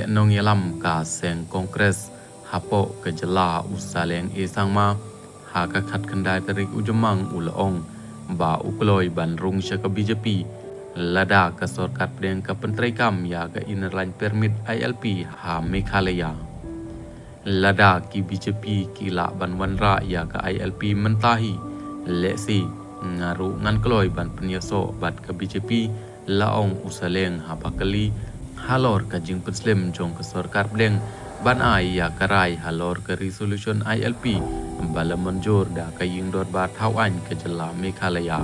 nong yalam ka seng kongres hapo ke jela usaleng isangma ha ka khat khandai tarik ujamang ulaong ba ukloi ban rung syaka BJP lada ka sorkat pdeng ka pentrai kam ya ka innerline permit ILP ha Meghalaya lada ki BJP ki la ban wanra ya ka ILP mentahi leksi ngaru ngan kloi ban penyaso bat ka BJP laong usaleng ha bakali halor ka jing penslim jong ka sorkat pdeng ban ai ya karai halor ke resolution ILP bala manjur da ka ying dot ba thau an ke jela Meghalaya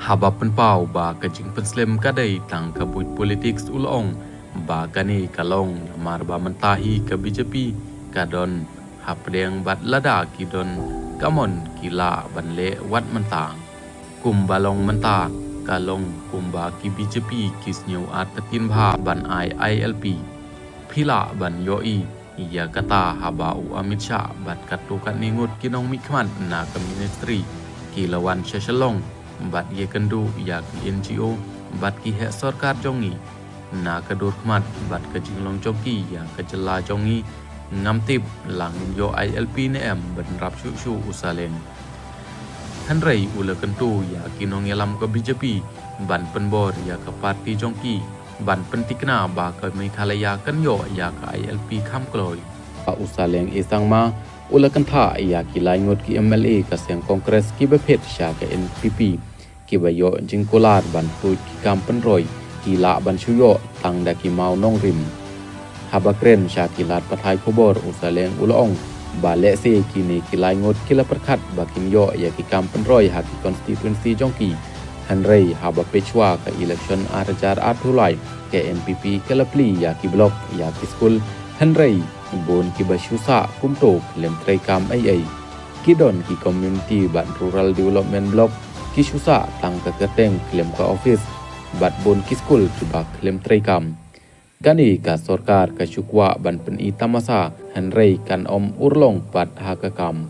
haba penpau ba ka jing penslim kadai tang ka buit politik ulong ba kani kalong lamar ba mentahi ke BJP kadon hapdeng bat lada kidon kamon kila banle wat mentang kumbalong menta kalong kumba ki BJP kisnyu atatin bha ban ai ILP Pila ban yoi ia kata habau Amit Shah bat katukan ningut kinong mikmat na ke ministry kilawan syasalong bat ia kendu ia ki NGO bat ki hek sorkar jongi na ke durkmat bat ke jinglong jongki ia ke jela jongi ngamtip lang yo ILP ne em ban rap syu usalen Hanrei ula kentu ia kinong yalam ke BJP ban penbor ia ke parti jongki ban pentikna ba ka Meghalaya kan yo ya ka ILP kham kloi pa usaleng isangma ula kan tha ya ki laingot ki MLA ka seng kongres ki bephet sha ka NPP ki ba yo jingkolar ban tu ki kam penroi ki la ban chuyo tang da ki mau nong rim habakren sha ki lat pathai khobor usaleng ulong ba le se ki ni ki laingot ki la perkhat ba kim yo ya ki kam penroi ha ki constituency jongki Hanrei haba pechwa ke election arajar atulai ke NPP ke lapli ya ki blok ya ki skul Hanrei bon ki basyusa kumto lem traikam ai kidon ki community ban rural development block ki syusa tang ke keteng klem ka office bat bon ki skul tuba klem traikam gani ka sorkar ka syukwa ban peni tamasa Hanrei kan om urlong pat hakakam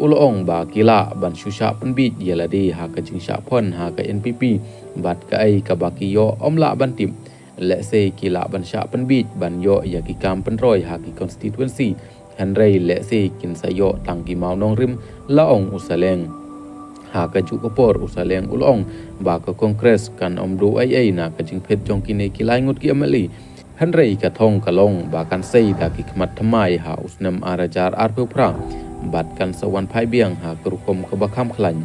ulong ba kila ban syusha penbit yaladi ha ka jingsha phon ha ka NPP bat ka ai ka baki yo omla ban tim le se kila ban sha penbit ban yo ya ki kam penroi ha ki constituency Hanrei le se kin sayo tang ki mau nong rim laong usaleng ha ka ju kopor usaleng ulong ba ka kongres kan omdu ai na ka jing phet jong kine ki laingut ki amali Hanrei ka thong kalong ba kan sei da ki khmat thamai ha usnam arajar arpu pra bat kan sawan phai biang ha kerukom ke bakham khlan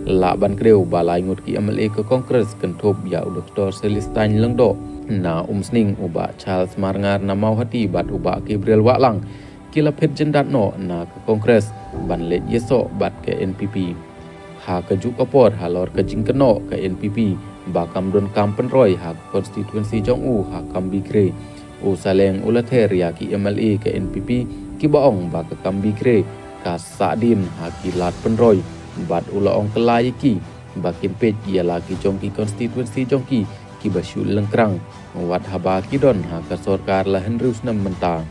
la ban kreu balai ngut ki MLA ke kongres kan thop ya Dr. Celestine Lengdo na sning uba Charles Marngar na mau hati bat uba Gabriel Waklang kila phet jendat no na ke kongres ban let yeso bat ke NPP ha ke juk opor halor ke jingkeno ke NPP ba kam don kam penroi ha constituency jong u ha kam bigre usaleng ulather ya ki MLA ke NPP ki baong ba ka kambi kre ka sadin ha ki lat penroi bat ulaong kelai ki ba kin pet ialah ki jongki constituency jongki ki basyu lengkrang wat haba ki don ha ka sorkar la henrus nam menta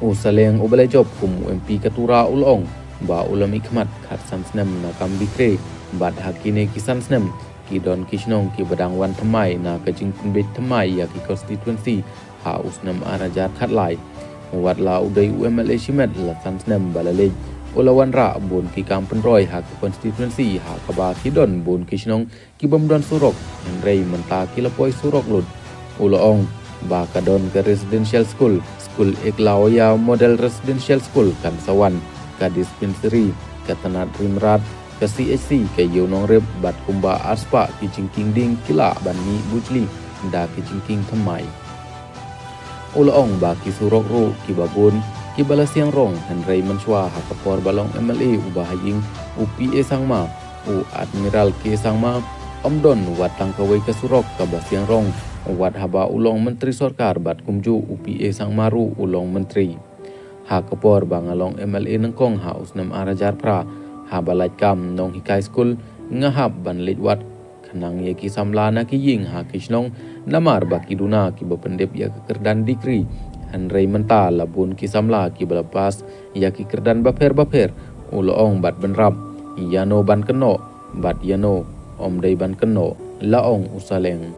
usaleng ubale job kum MP katura ulaong ba ulam ikmat khat samsnam na kambi kre bat hakine kisan snam ki don kisnong ki badang wan thamai na ka jing bet thamai ya ki constituency ha usnam arajar khat lai wat la udai UMLA shimet la sansnem balalej ulawan ra bon ki kam penroi ha ke constituency ha ka ba ki don bon kisnong ki bomdon surok Hanrei menta ki lapoi surok lut ulaong ba ka don ke residential school Eklawaya model residential school kan sawan ka dispensary ka tanat rimrat ka CHC ke yonong rep bat kumba aspa ki jingking ding kila banni bujli da ki jingking thamai ulaong ba ki surok ru ki babun ki balasiang rong Hanrei menchwa ha kapor balong MLA ubahaying UPA sangma u admiral ke sangma omdon watang kawai ke surok ka basiang rong wat haba ulong menteri sorkar bat kumju UPA sangmaru ulong menteri ha kapor bangalong MLA nengkong ha usnam arajar pra ha balai kam nong hikai school ngahab ban litwat kanang ye ki samlana ki ying ha kisnong namar baki duna ki bapendep ya kekerdan dikri Hanrei menta labun ki samla ki balapas ya ki kerdan baper uloong bat benrap yano ban keno bat yano omdai ban keno laong usaleng